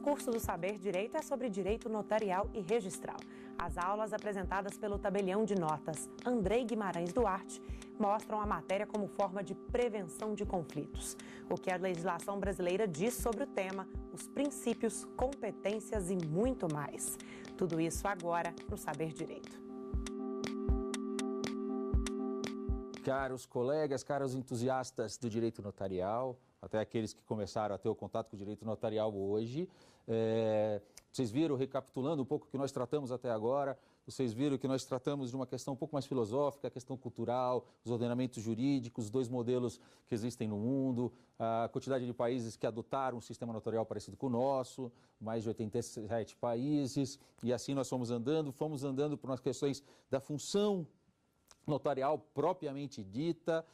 curso do Saber Direito é sobre direito notarial e registral. As aulas apresentadas pelo tabelião de notas Andrei Guimarães Duarte mostram a matéria como forma de prevenção de conflitos. O que a legislação brasileira diz sobre o tema, os princípios, competências e muito mais. Tudo isso agora no Saber Direito. Caros colegas, caros entusiastas do direito notarial, até aqueles que começaram a ter o contato com o direito notarial hoje, vocês viram, recapitulando um pouco o que nós tratamos até agora, vocês viram que nós tratamos de uma questão um pouco mais filosófica, a questão cultural, os ordenamentos jurídicos, os dois modelos que existem no mundo, a quantidade de países que adotaram um sistema notarial parecido com o nosso, mais de 87 países, e assim nós fomos andando por umas questões da função notarial propriamente dita,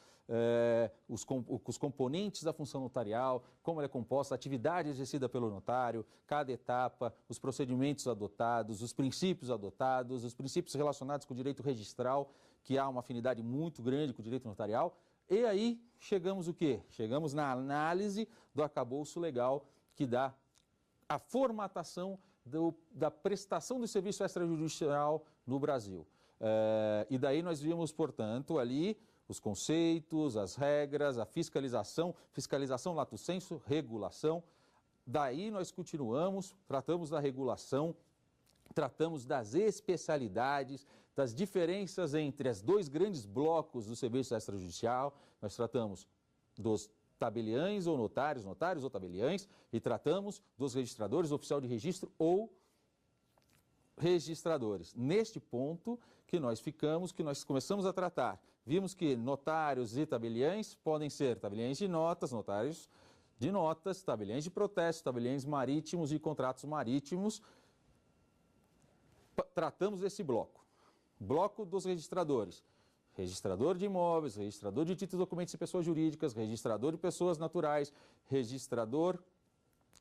os componentes da função notarial, como ela é composta, a atividade exercida pelo notário, cada etapa, os procedimentos adotados, os princípios relacionados com o direito registral, que há uma afinidade muito grande com o direito notarial. E aí chegamos o quê? Chegamos na análise do arcabouço legal que dá a formatação da prestação do serviço extrajudicial no Brasil. E daí nós vimos, portanto, ali os conceitos, as regras, a fiscalização lato sensu, regulação. Daí nós continuamos, tratamos da regulação, tratamos das especialidades, das diferenças entre os dois grandes blocos do serviço extrajudicial. Nós tratamos dos tabeliães ou notários ou tabeliães, e tratamos dos registradores, oficial de registro ou registradores. Neste ponto que nós começamos a tratar, vimos que notários e tabeliães podem ser tabeliães de notas, notários de notas, tabeliães de protesto, tabeliães marítimos e contratos marítimos. Tratamos desse bloco. Bloco dos registradores. Registrador de imóveis, registrador de títulos, documentos e pessoas jurídicas, registrador de pessoas naturais, registrador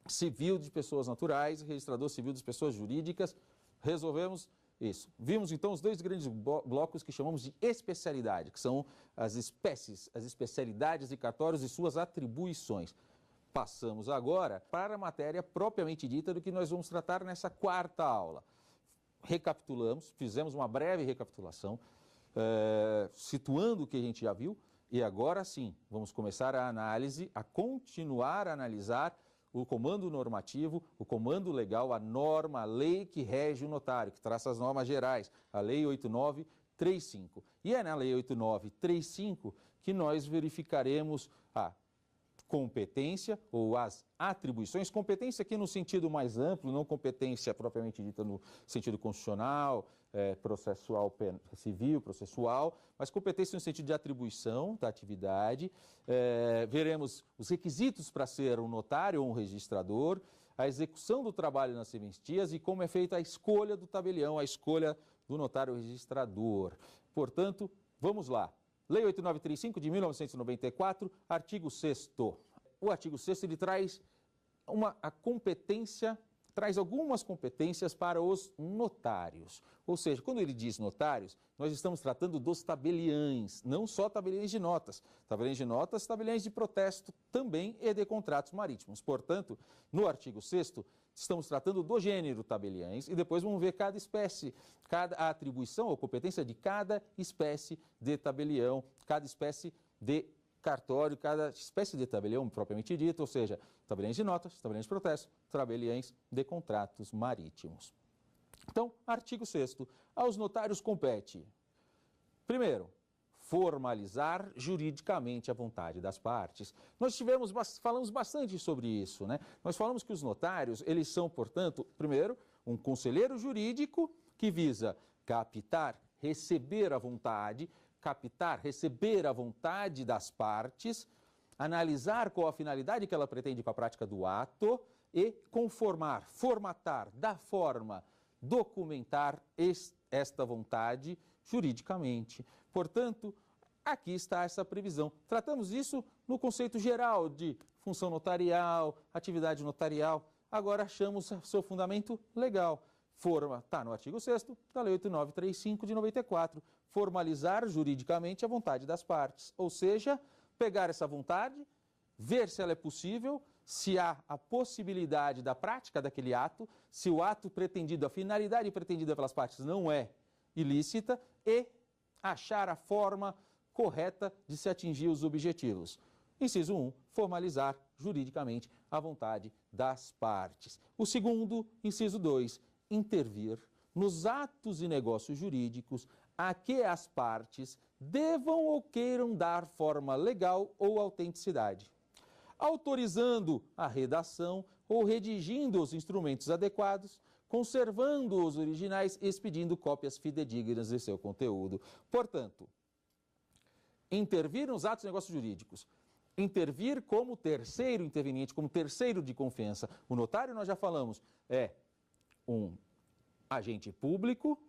civil de pessoas naturais, registrador civil de pessoas jurídicas. Resolvemos isso. Vimos então os dois grandes blocos que chamamos de especialidade, que são as especialidades de cartórios e suas atribuições. Passamos agora para a matéria propriamente dita do que nós vamos tratar nessa quarta aula. Recapitulamos, fizemos uma breve recapitulação, situando o que a gente já viu, e agora sim, vamos começar a análise, a continuar a analisar o comando normativo, o comando legal, a norma, a lei que rege o notário, que traça as normas gerais, a Lei 8935. E é na Lei 8935 que nós verificaremos a competência ou as atribuições, competência aqui no sentido mais amplo, não competência propriamente dita no sentido constitucional, processual, civil, processual, mas competência no sentido de atribuição da atividade. Veremos os requisitos para ser um notário ou um registrador, a execução do trabalho nas serventias e como é feita a escolha do tabelião, a escolha do notário registrador. Portanto, vamos lá. Lei 8935 de 1994, artigo 6º. O artigo 6º ele traz traz algumas competências para os notários. Ou seja, quando ele diz notários, nós estamos tratando dos tabeliães, não só tabeliães de notas. Tabeliães de notas, tabeliães de protesto também e de contratos marítimos. Portanto, no artigo 6º, estamos tratando do gênero tabeliães e depois vamos ver cada espécie, a atribuição ou competência de cada espécie de tabelião, cada espécie de cartório, cada espécie de tabelião propriamente dito, ou seja, tabeliães de notas, tabeliães de protesto, tabeliães de contratos marítimos. Então, artigo 6º, aos notários compete, primeiro, formalizar juridicamente a vontade das partes. Falamos bastante sobre isso, né? Nós falamos que os notários, eles são, portanto, primeiro, um conselheiro jurídico que visa captar, receber a vontade das partes, analisar qual a finalidade que ela pretende com a prática do ato e formatar, dar forma, documentar esta vontade juridicamente. Portanto, aqui está essa previsão. Tratamos isso no conceito geral de função notarial, atividade notarial. Agora achamos seu fundamento legal. Está no artigo 6º da Lei 8935 de 94. Formalizar juridicamente a vontade das partes. Ou seja, pegar essa vontade, ver se ela é possível, se há a possibilidade da prática daquele ato, se o ato pretendido, a finalidade pretendida pelas partes não é ilícita e achar a forma correta de se atingir os objetivos. Inciso 1, formalizar juridicamente a vontade das partes. O segundo, inciso 2, intervir nos atos e negócios jurídicos a que as partes devam ou queiram dar forma legal ou autenticidade, autorizando a redação ou redigindo os instrumentos adequados, conservando os originais e expedindo cópias fidedignas de seu conteúdo. Portanto, intervir nos atos e negócios jurídicos, intervir como terceiro interveniente, como terceiro de confiança. O notário, nós já falamos, é um agente público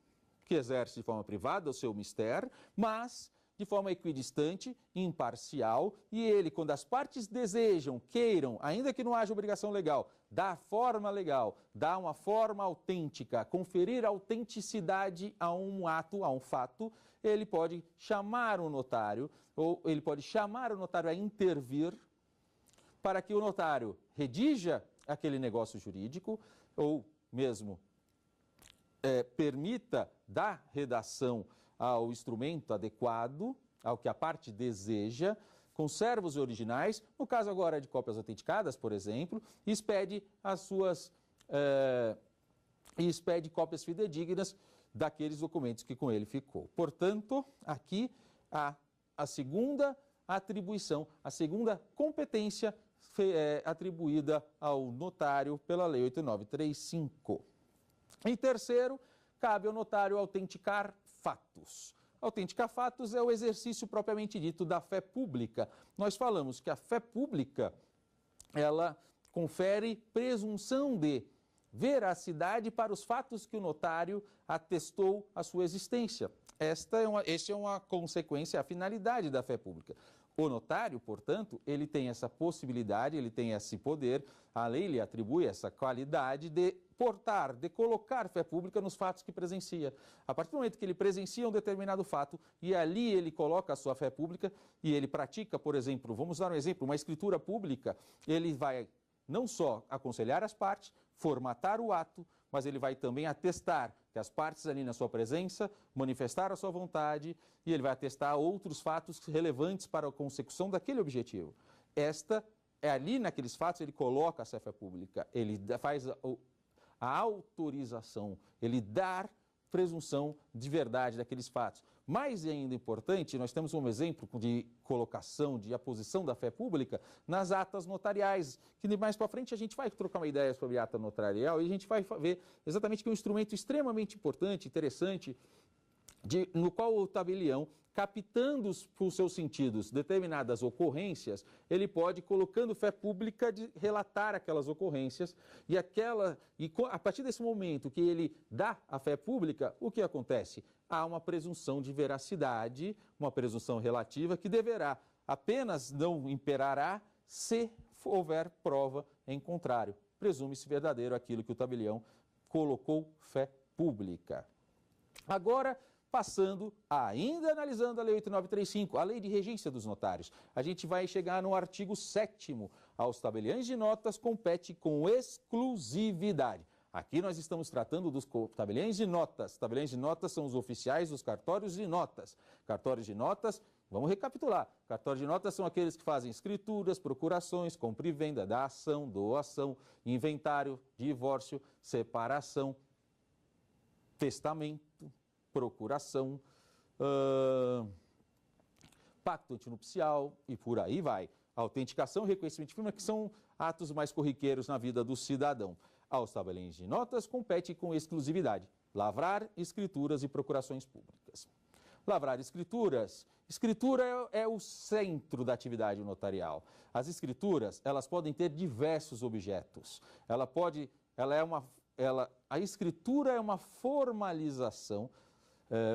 que exerce de forma privada o seu mistério, mas de forma equidistante, imparcial, e ele, quando as partes desejam, queiram, ainda que não haja obrigação legal, dar forma legal, dar uma forma autêntica, conferir autenticidade a um ato, a um fato, ele pode chamar o notário, ou ele pode chamar o notário a intervir para que o notário redija aquele negócio jurídico, ou mesmo permita dar redação ao instrumento adequado, ao que a parte deseja, conserva os originais, no caso agora de cópias autenticadas, por exemplo, e expede expede cópias fidedignas daqueles documentos que com ele ficou. Portanto, aqui a segunda atribuição, a segunda competência atribuída ao notário pela Lei 8.935. Em terceiro, cabe ao notário autenticar fatos. Autenticar fatos é o exercício propriamente dito da fé pública. Nós falamos que a fé pública, ela confere presunção de veracidade para os fatos que o notário atestou a sua existência. Esta é uma consequência, a finalidade da fé pública. O notário, portanto, ele tem essa possibilidade, ele tem esse poder, a lei lhe atribui essa qualidade de portar, de colocar fé pública nos fatos que presencia. A partir do momento que ele presencia um determinado fato e ali ele coloca a sua fé pública e ele pratica, por exemplo, vamos dar um exemplo, uma escritura pública, ele vai não só aconselhar as partes, formatar o ato, mas ele vai também atestar que as partes ali na sua presença manifestaram a sua vontade e ele vai atestar outros fatos relevantes para a consecução daquele objetivo. Ali naqueles fatos ele coloca a fé pública, ele faz a autorização, ele dá presunção de verdade daqueles fatos. Mais ainda importante, nós temos um exemplo de colocação, de aposição da fé pública nas atas notariais, que mais para frente a gente vai trocar uma ideia sobre a ata notarial e a gente vai ver exatamente que é um instrumento extremamente importante, interessante, no qual o tabelião, captando por seus sentidos determinadas ocorrências, ele pode, colocando fé pública, de relatar aquelas ocorrências e a partir desse momento que ele dá a fé pública, o que acontece? Há uma presunção de veracidade, uma presunção relativa que deverá apenas não imperará se houver prova em contrário. Presume-se verdadeiro aquilo que o tabelião colocou fé pública. Agora, passando, ainda analisando a Lei 8.935, a Lei de Regência dos Notários, a gente vai chegar no artigo 7º. Aos tabeliães de notas compete com exclusividade. Aqui nós estamos tratando dos tabeliães de notas. Tabeliães de notas são os oficiais dos cartórios de notas. Cartórios de notas, vamos recapitular. Cartórios de notas são aqueles que fazem escrituras, procurações, compra e venda, dação, doação, inventário, divórcio, separação, testamento, procuração, pacto antinupcial e por aí vai. Autenticação e reconhecimento de firma, que são atos mais corriqueiros na vida do cidadão. Aos tabeliões de notas compete com exclusividade lavrar escrituras e procurações públicas. Lavrar escrituras. Escritura é o centro da atividade notarial. As escrituras, elas podem ter diversos objetos. A escritura é uma formalização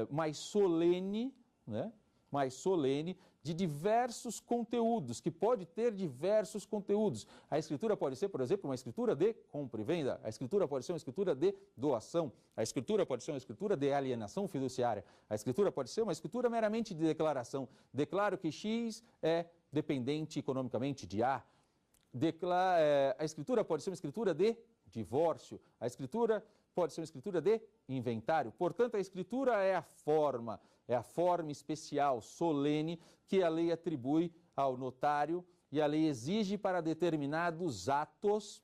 mais solene, né? Mais solene, de diversos conteúdos, que pode ter diversos conteúdos. A escritura pode ser, por exemplo, uma escritura de compra e venda, a escritura pode ser uma escritura de doação, a escritura pode ser uma escritura de alienação fiduciária, a escritura pode ser uma escritura meramente de declaração. Declaro que X é dependente economicamente de A. a escritura pode ser uma escritura de divórcio, a escritura pode ser uma escritura de inventário. Portanto, a escritura é a forma especial, solene, que a lei atribui ao notário e a lei exige para determinados atos,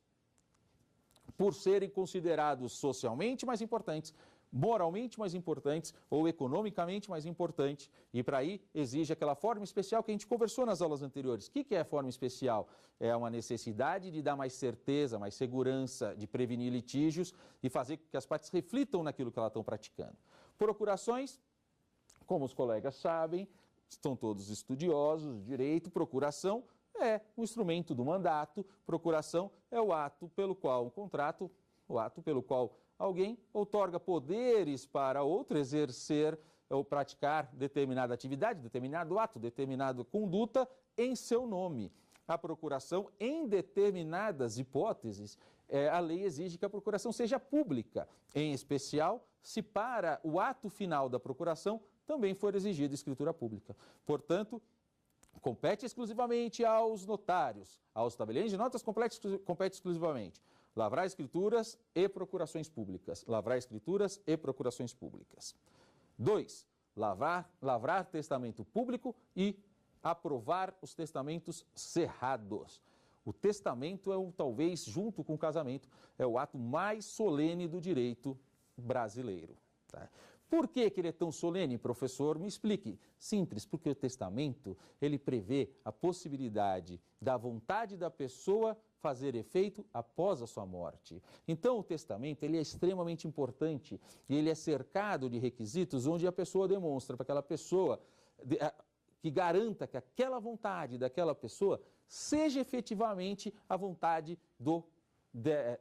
por serem considerados socialmente mais importantes, moralmente mais importantes ou economicamente mais importantes, e para aí exige aquela forma especial que a gente conversou nas aulas anteriores. O que é a forma especial? É uma necessidade de dar mais certeza, mais segurança, de prevenir litígios e fazer com que as partes reflitam naquilo que elas estão praticando. Procurações, como os colegas sabem, estão todos estudiosos de direito, procuração é um instrumento do mandato, procuração é o ato pelo qual um contrato, o ato pelo qual alguém outorga poderes para outro exercer ou praticar determinada atividade, determinado ato, determinada conduta em seu nome. A procuração, em determinadas hipóteses, a lei exige que a procuração seja pública, em especial se para o ato final da procuração também for exigida escritura pública. Portanto, compete exclusivamente aos notários, aos tabeliões de notas compete exclusivamente lavrar escrituras e procurações públicas. Lavrar escrituras e procurações públicas. 2. Lavrar testamento público e aprovar os testamentos cerrados. O testamento talvez, junto com o casamento, é o ato mais solene do direito brasileiro. Tá? Por que ele é tão solene, professor? Me explique. Simples, porque o testamento, ele prevê a possibilidade da vontade da pessoa fazer efeito após a sua morte. Então, o testamento, ele é extremamente importante e ele é cercado de requisitos onde a pessoa demonstra para aquela pessoa que garanta que aquela vontade daquela pessoa seja efetivamente a vontade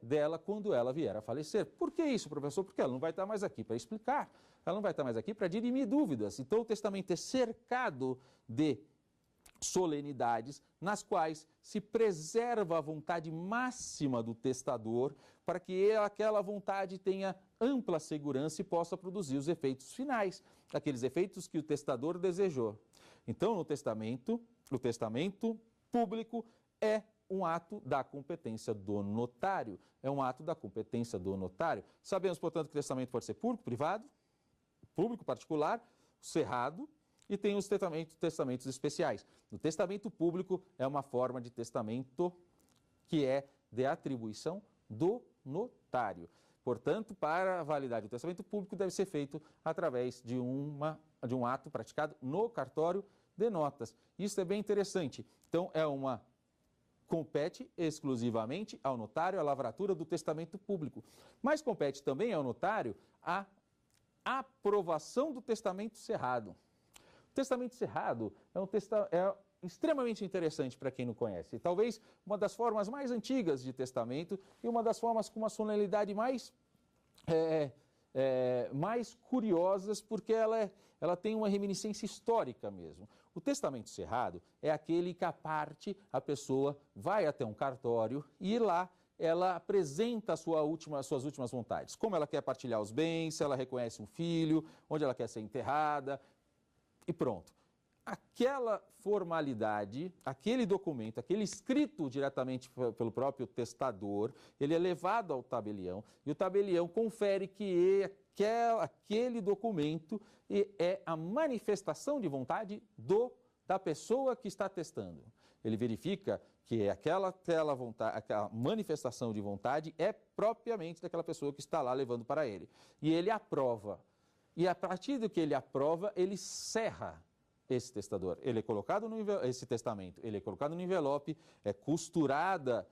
dela quando ela vier a falecer. Por que isso, professor? Porque ela não vai estar mais aqui para explicar, ela não vai estar mais aqui para dirimir dúvidas. Então, o testamento é cercado de solenidades nas quais se preserva a vontade máxima do testador para que aquela vontade tenha ampla segurança e possa produzir os efeitos finais, aqueles efeitos que o testador desejou. Então, o testamento público é um ato da competência do notário. É um ato da competência do notário. Sabemos, portanto, que o testamento pode ser público, privado, público, particular, cerrado, e tem os testamentos especiais. O testamento público é uma forma de testamento que é de atribuição do notário. Portanto, para a validade do testamento público deve ser feito através de um ato praticado no cartório de notas. Isso é bem interessante. Então, compete exclusivamente ao notário a lavratura do testamento público. Mas compete também ao notário a aprovação do testamento cerrado. O testamento cerrado é extremamente interessante para quem não conhece. Talvez uma das formas mais antigas de testamento e uma das formas com uma solenidade mais curiosas, porque ela tem uma reminiscência histórica mesmo. O testamento cerrado é aquele que a pessoa vai até um cartório e lá ela apresenta suas últimas vontades. Como ela quer partilhar os bens, se ela reconhece um filho, onde ela quer ser enterrada, e pronto. Aquela formalidade, aquele documento, aquele escrito diretamente pelo próprio testador, ele é levado ao tabelião e o tabelião confere que aquele documento é a manifestação de vontade da pessoa que está testando. Ele verifica que aquela manifestação de vontade é propriamente daquela pessoa que está lá levando para ele. E ele aprova. E a partir do que ele aprova, ele cerra esse testador. Esse testamento, ele é colocado no envelope, é costurada.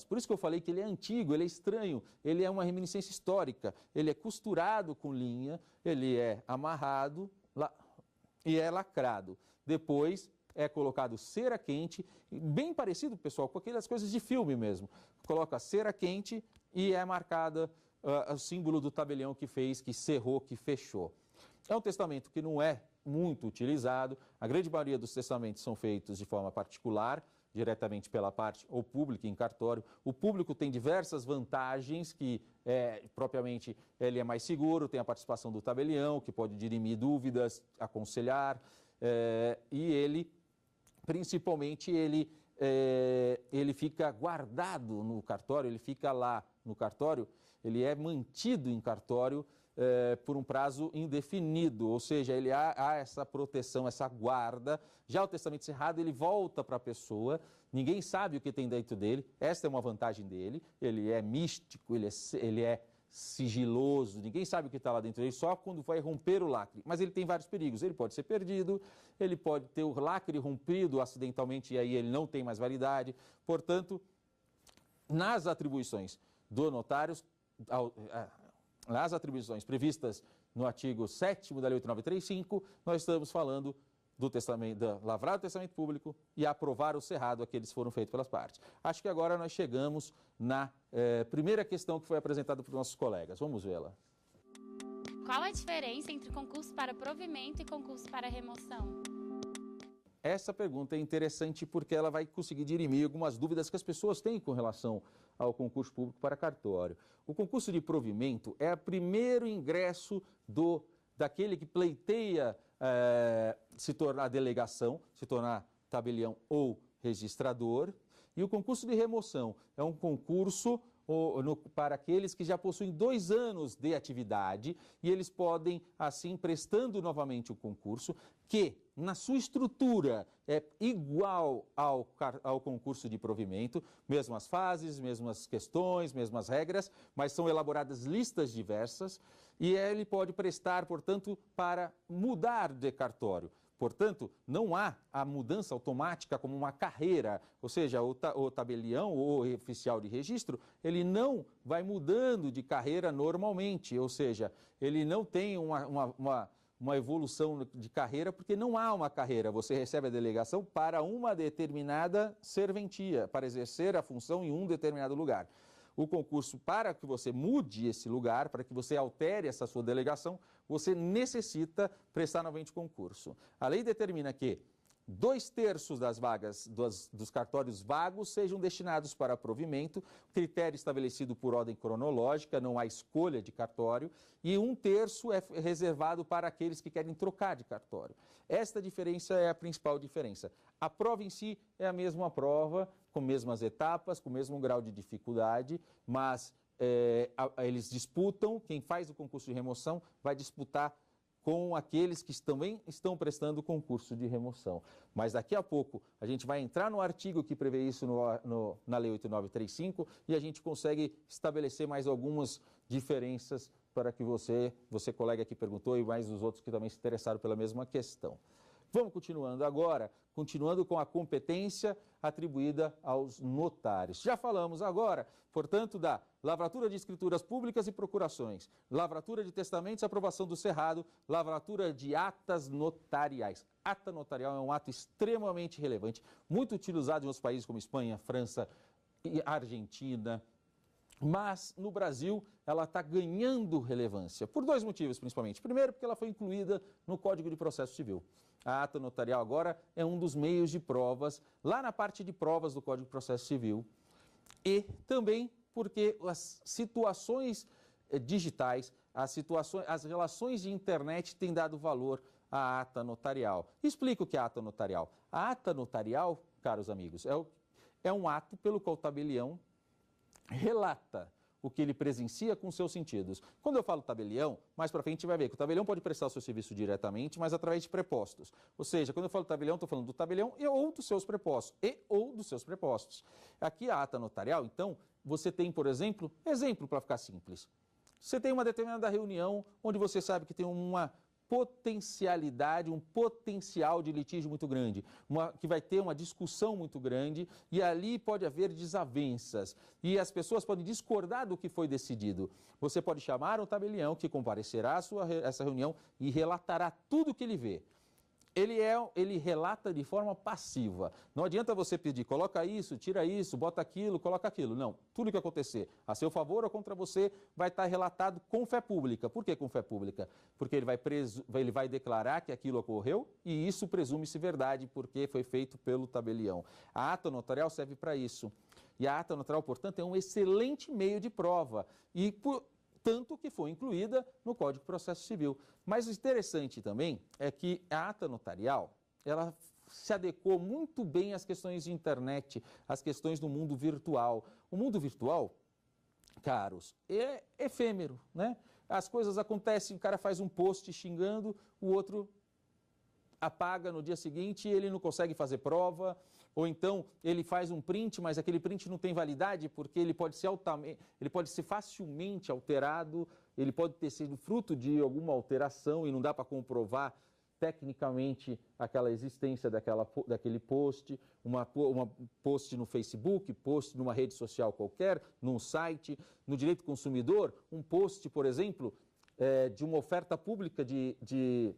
Por isso que eu falei que ele é antigo, ele é estranho, ele é uma reminiscência histórica. Ele é costurado com linha, ele é amarrado e é lacrado. Depois é colocado cera quente, bem parecido, pessoal, com aquelas coisas de filme mesmo. Coloca cera quente e é marcada o símbolo do tabelião que fez, que cerrou, que fechou. É um testamento que não é muito utilizado. A grande maioria dos testamentos são feitos de forma particular, diretamente pela parte ou pública em cartório. O público tem diversas vantagens, que propriamente ele é mais seguro, tem a participação do tabelião, que pode dirimir dúvidas, aconselhar, e ele, principalmente, ele ele fica guardado no cartório, ele fica lá no cartório, ele é mantido em cartório por um prazo indefinido, ou seja, ele há essa proteção, essa guarda. Já o testamento cerrado, ele volta para a pessoa, ninguém sabe o que tem dentro dele, esta é uma vantagem dele, ele é místico, ele é sigiloso, ninguém sabe o que está lá dentro dele, só quando vai romper o lacre. Mas ele tem vários perigos, ele pode ser perdido, ele pode ter o lacre rompido acidentalmente e aí ele não tem mais validade. Portanto, nas atribuições do notário, nas atribuições previstas no artigo 7º da Lei 8.935, nós estamos falando do testamento, da lavrar o testamento público e aprovar o cerrado, aqueles que foram feitos pelas partes. Acho que agora nós chegamos na primeira questão que foi apresentada por nossos colegas. Vamos vê-la. Qual a diferença entre concurso para provimento e concurso para remoção? Essa pergunta é interessante porque ela vai conseguir dirimir algumas dúvidas que as pessoas têm com relação ao concurso público para cartório. O concurso de provimento é o primeiro ingresso daquele que pleiteia se tornar delegação, se tornar tabelião ou registrador. E o concurso de remoção é um concurso para aqueles que já possuem 2 anos de atividade e eles podem, assim, prestando novamente o concurso, que na sua estrutura é igual ao concurso de provimento, mesmas fases, mesmas questões, mesmas regras, mas são elaboradas listas diversas e ele pode prestar, portanto, para mudar de cartório. Portanto, não há a mudança automática como uma carreira, ou seja, o tabelião ou o oficial de registro, ele não vai mudando de carreira normalmente, ou seja, ele não tem uma evolução de carreira, porque não há uma carreira. Você recebe a delegação para uma determinada serventia, para exercer a função em um determinado lugar. O concurso, para que você mude esse lugar, para que você altere essa sua delegação, você necessita prestar novamente concurso. A lei determina que 2/3 das vagas dos cartórios vagos sejam destinados para provimento, critério estabelecido por ordem cronológica, não há escolha de cartório, e 1/3 é reservado para aqueles que querem trocar de cartório. Esta diferença é a principal diferença. A prova em si é a mesma prova, com mesmas etapas, com o mesmo grau de dificuldade, mas eles disputam, quem faz o concurso de remoção vai disputar com aqueles que também estão prestando o concurso de remoção. Mas daqui a pouco a gente vai entrar no artigo que prevê isso na Lei 8.935 e a gente consegue estabelecer mais algumas diferenças para que você colega que perguntou e mais os outros que também se interessaram pela mesma questão. Vamos continuando agora, continuando com a competência atribuída aos notários. Já falamos agora, portanto, da lavratura de escrituras públicas e procurações, lavratura de testamentos e aprovação do cerrado, lavratura de atas notariais. Ata notarial é um ato extremamente relevante, muito utilizado em outros países como Espanha, França e Argentina. Mas, no Brasil, ela está ganhando relevância, por 2 motivos, principalmente. Primeiro, porque ela foi incluída no Código de Processo Civil. A ata notarial agora é um dos meios de provas, lá na parte de provas do Código de Processo Civil. E também porque as situações digitais, as relações de internet têm dado valor à ata notarial. Explico o que é a ata notarial. A ata notarial, caros amigos, é um ato pelo qual o tabelião relata o que ele presencia com seus sentidos. Quando eu falo tabelião, mais para frente a gente vai ver que o tabelião pode prestar o seu serviço diretamente, mas através de prepostos. Ou seja, quando eu falo tabelião, estou falando do tabelião ou dos seus prepostos. Aqui a ata notarial, então, você tem, por exemplo para ficar simples, você tem uma determinada reunião onde você sabe que tem uma potencialidade, um potencial de litígio muito grande, que vai ter uma discussão muito grande e ali pode haver desavenças e as pessoas podem discordar do que foi decidido. Você pode chamar um tabelião que comparecerá a essa reunião e relatará tudo o que ele vê. Ele relata de forma passiva. Não adianta você pedir, coloca isso, tira isso, bota aquilo, coloca aquilo. Não, tudo que acontecer a seu favor ou contra você vai estar relatado com fé pública. Por que com fé pública? Porque ele vai declarar que aquilo ocorreu e isso presume-se verdade porque foi feito pelo tabelião. A ata notarial serve para isso. E a ata notarial, portanto, é um excelente meio de prova. Tanto que foi incluída no Código de Processo Civil. Mas o interessante também é que a ata notarial, ela se adequou muito bem às questões de internet, às questões do mundo virtual. O mundo virtual, caros, é efêmero, né? As coisas acontecem, o cara faz um post xingando, o outro apaga no dia seguinte e ele não consegue fazer prova, ou então ele faz um print, mas aquele print não tem validade porque ele pode ser facilmente alterado, ele pode ter sido fruto de alguma alteração e não dá para comprovar tecnicamente aquela existência daquele post, uma post no Facebook, post numa rede social qualquer, num site. No direito do consumidor, um post, por exemplo, de uma oferta pública de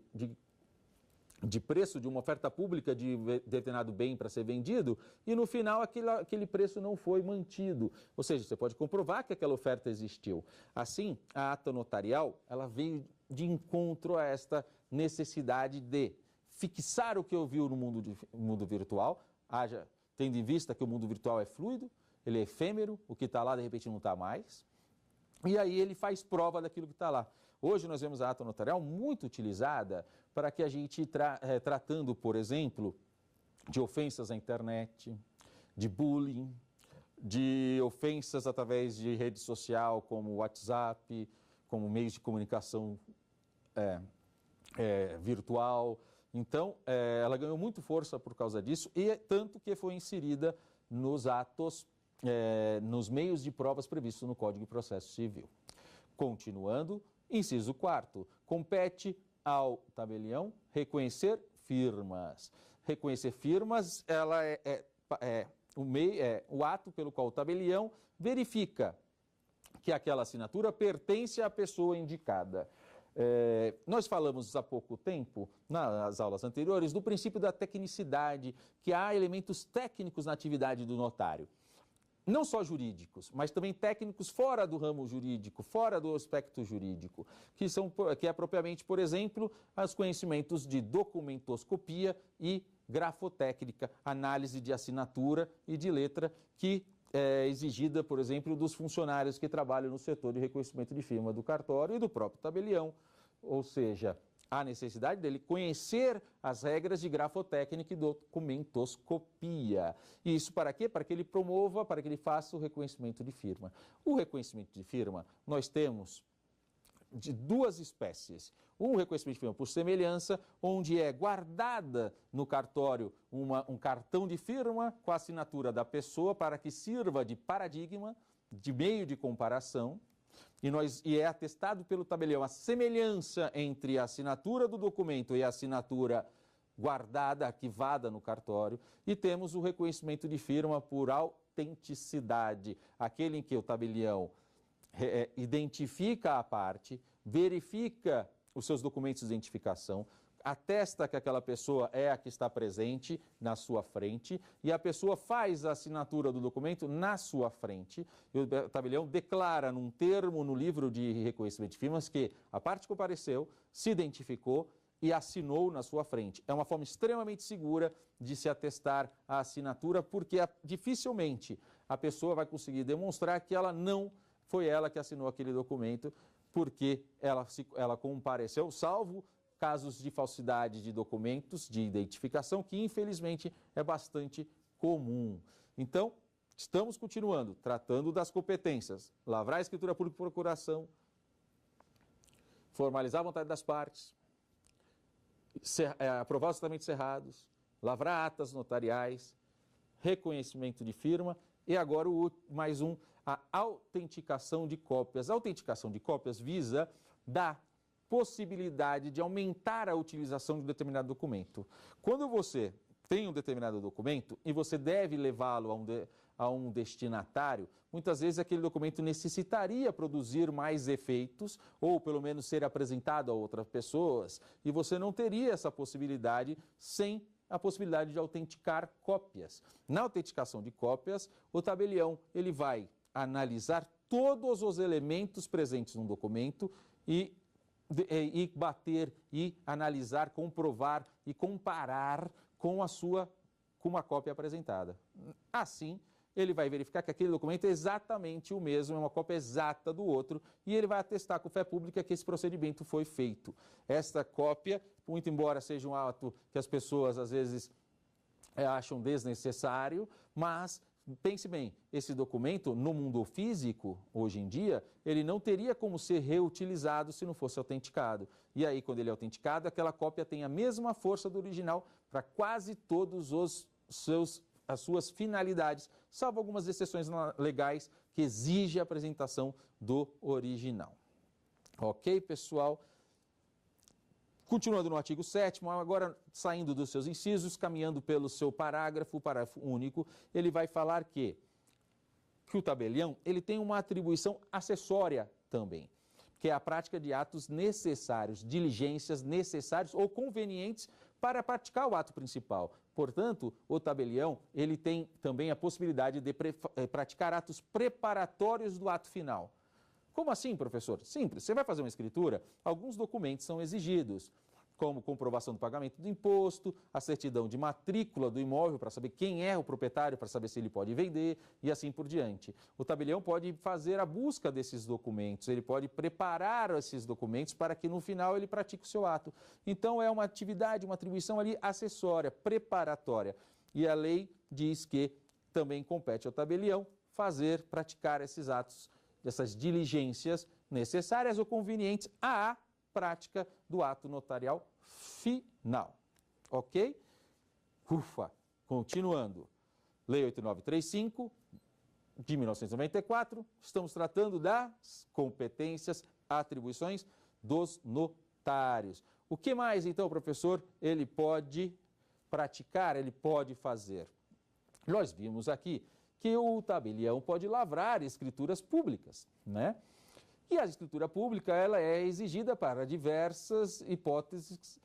preço, de uma oferta pública de determinado bem para ser vendido, e no final aquele preço não foi mantido. Ou seja, você pode comprovar que aquela oferta existiu. Assim, a ata notarial, ela veio de encontro a esta necessidade de fixar o que eu vi no mundo virtual, tendo em vista que o mundo virtual é fluido, ele é efêmero, o que está lá de repente não está mais, e aí ele faz prova daquilo que está lá. Hoje nós vemos a ata notarial muito utilizada para que a gente, tratando, por exemplo, de ofensas à internet, de bullying, de ofensas através de rede social como WhatsApp, como meios de comunicação virtual. Então, ela ganhou muito força por causa disso, e tanto que foi inserida nos atos, nos meios de provas previstos no Código de Processo Civil. Continuando, inciso 4º, compete ao tabelião reconhecer firmas. Reconhecer firmas, ela o ato pelo qual o tabelião verifica que aquela assinatura pertence à pessoa indicada. Nós falamos há pouco tempo, nas aulas anteriores, do princípio da tecnicidade, que há elementos técnicos na atividade do notário. Não só jurídicos, mas também técnicos fora do ramo jurídico, fora do aspecto jurídico, que é propriamente, por exemplo, os conhecimentos de documentoscopia e grafotécnica, análise de assinatura e de letra, que é exigida, por exemplo, dos funcionários que trabalham no setor de reconhecimento de firma do cartório e do próprio tabelião. Ou seja, há necessidade dele conhecer as regras de grafotécnica e documentoscopia. E isso para quê? Para que ele promova, para que ele faça o reconhecimento de firma. O reconhecimento de firma, nós temos de duas espécies. Um reconhecimento de firma por semelhança, onde é guardada no cartório um cartão de firma com a assinatura da pessoa para que sirva de paradigma, de meio de comparação. E é atestado pelo tabelião a semelhança entre a assinatura do documento e a assinatura guardada, arquivada no cartório. E temos o reconhecimento de firma por autenticidade, aquele em que o tabelião identifica a parte, verifica os seus documentos de identificação, atesta que aquela pessoa é a que está presente na sua frente e a pessoa faz a assinatura do documento na sua frente. E o tabelião declara num termo no livro de reconhecimento de firmas que a parte compareceu, se identificou e assinou na sua frente. É uma forma extremamente segura de se atestar a assinatura, porque dificilmente a pessoa vai conseguir demonstrar que não foi ela que assinou aquele documento, porque ela compareceu, salvo casos de falsidade de documentos de identificação, que infelizmente é bastante comum. Então, estamos continuando, tratando das competências. Lavrar a escritura pública por procuração, formalizar a vontade das partes, aprovar os testamentos cerrados, lavrar atas notariais, reconhecimento de firma e agora mais um, a autenticação de cópias. A autenticação de cópias visa dar possibilidade de aumentar a utilização de um determinado documento. Quando você tem um determinado documento e você deve levá-lo a um destinatário, muitas vezes aquele documento necessitaria produzir mais efeitos ou pelo menos ser apresentado a outras pessoas e você não teria essa possibilidade sem a possibilidade de autenticar cópias. Na autenticação de cópias, o tabelião ele vai analisar todos os elementos presentes no documento e bater, e analisar, comprovar e comparar com a cópia apresentada. Assim, ele vai verificar que aquele documento é exatamente o mesmo, é uma cópia exata do outro, e ele vai atestar com fé pública que esse procedimento foi feito. Esta cópia, muito embora seja um ato que as pessoas às vezes acham desnecessário, mas pense bem, esse documento no mundo físico, hoje em dia, ele não teria como ser reutilizado se não fosse autenticado. E aí, quando ele é autenticado, aquela cópia tem a mesma força do original para quase todos as suas finalidades, salvo algumas exceções legais que exigem a apresentação do original. Ok, pessoal? Continuando no artigo 7º, agora saindo dos seus incisos, caminhando pelo seu parágrafo, o parágrafo único, ele vai falar que o tabelião ele tem uma atribuição acessória também, que é a prática de atos necessários, diligências necessárias ou convenientes para praticar o ato principal. Portanto, o tabelião ele tem também a possibilidade de praticar atos preparatórios do ato final. Como assim, professor? Simples. Você vai fazer uma escritura, alguns documentos são exigidos, como comprovação do pagamento do imposto, a certidão de matrícula do imóvel para saber quem é o proprietário, para saber se ele pode vender e assim por diante. O tabelião pode fazer a busca desses documentos, ele pode preparar esses documentos para que no final ele pratique o seu ato. Então é uma atividade, uma atribuição ali acessória, preparatória. E a lei diz que também compete ao tabelião praticar esses atos, essas diligências necessárias ou convenientes à prática do ato notarial final. Ok? Ufa! Continuando. Lei 8935, de 1994, estamos tratando das competências, atribuições dos notários. O que mais, então, professor, ele pode praticar, ele pode fazer? Nós vimos aqui que o tabelião pode lavrar escrituras públicas, né? E a escritura pública ela é exigida para diversas hipóteses,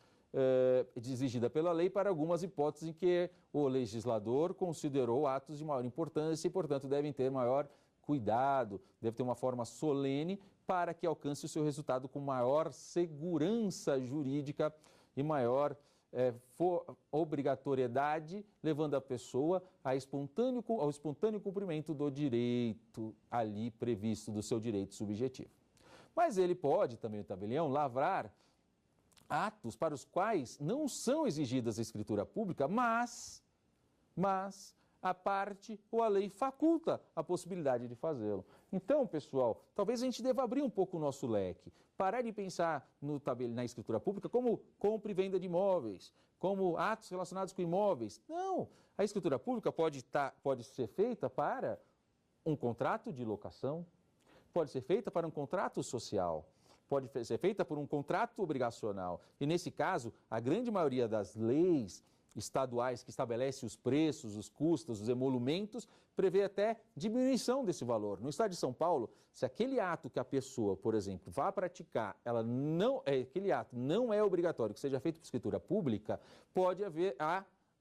exigida pela lei para algumas hipóteses em que o legislador considerou atos de maior importância e, portanto, devem ter maior cuidado, deve ter uma forma solene para que alcance o seu resultado com maior segurança jurídica e maior obrigatoriedade, levando a pessoa ao espontâneo cumprimento do direito ali previsto, do seu direito subjetivo. Mas ele pode também, o tabelião, lavrar atos para os quais não são exigidas a escritura pública, mas a parte ou a lei faculta a possibilidade de fazê-lo. Então, pessoal, talvez a gente deva abrir um pouco o nosso leque, parar de pensar na escritura pública como compra e venda de imóveis, como atos relacionados com imóveis. Não, a escritura pública pode ser feita para um contrato de locação, pode ser feita para um contrato social, pode ser feita por um contrato obrigacional. E, nesse caso, a grande maioria das leis estaduais que estabelecem os preços, os custos, os emolumentos, prevê até diminuição desse valor. No estado de São Paulo, se aquele ato que a pessoa, por exemplo, vá praticar, aquele ato não é obrigatório que seja feito por escritura pública, pode haver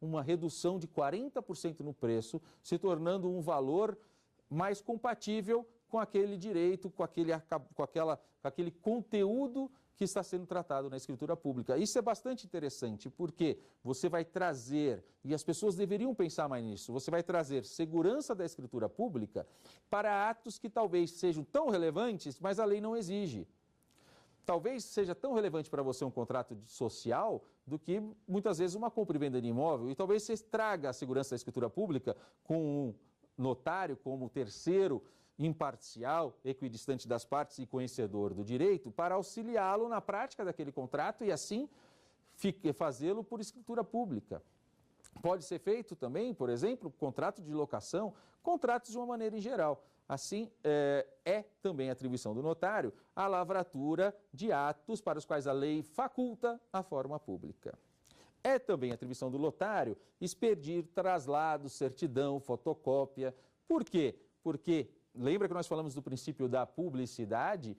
uma redução de 40% no preço, se tornando um valor mais compatível com aquele direito, com aquele conteúdo que está sendo tratado na escritura pública. Isso é bastante interessante, porque você vai trazer, e as pessoas deveriam pensar mais nisso, você vai trazer segurança da escritura pública para atos que talvez sejam tão relevantes, mas a lei não exige. Talvez seja tão relevante para você um contrato social do que muitas vezes uma compra e venda de imóvel, e talvez você traga a segurança da escritura pública com um notário como terceiro imparcial, equidistante das partes e conhecedor do direito, para auxiliá-lo na prática daquele contrato e assim fazê-lo por escritura pública. Pode ser feito também, por exemplo, contrato de locação, contratos de uma maneira em geral. Assim, é também atribuição do notário a lavratura de atos para os quais a lei faculta a forma pública. É também atribuição do notário expedir traslado, certidão, fotocópia. Por quê? Porque lembra que nós falamos do princípio da publicidade?